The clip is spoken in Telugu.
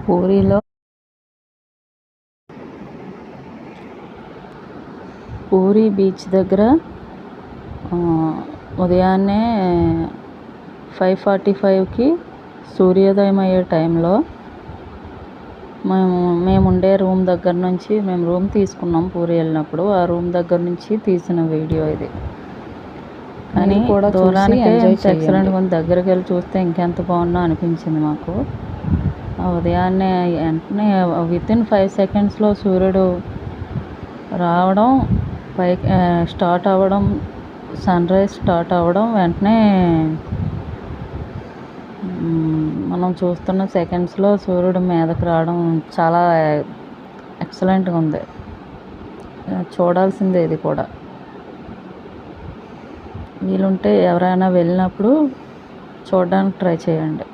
పూరీలో పూరీ బీచ్ దగ్గర ఉదయాన్నే 5:45కి సూర్యోదయం అయ్యే టైంలో మేము ఉండే రూమ్ దగ్గర నుంచి, మేము రూమ్ తీసుకున్నాం పూరీ వెళ్ళినప్పుడు. ఆ రూమ్ దగ్గర నుంచి తీసిన వీడియో ఇది. కానీ కూడా దూరానికే చూసి ఎక్సలెంట్గా ఉంది. దగ్గరికి వెళ్ళి చూస్తే ఇంకెంత బాగుందో అనిపించింది మాకు. ఉదయాన్నే వెంటనే వితిన్ 5 సెకండ్స్లో సూర్యుడు రావడం, పైకి స్టార్ట్ అవ్వడం, సన్ రైజ్ స్టార్ట్ అవ్వడం, వెంటనే మనం చూస్తున్న సెకండ్స్లో సూర్యుడు మీదకి రావడం చాలా ఎక్సలెంట్గా ఉంది. చూడాల్సిందే ఇది కూడా. వీలుంటే ఎవరైనా వెళ్ళినప్పుడు చూడడానికి ట్రై చేయండి.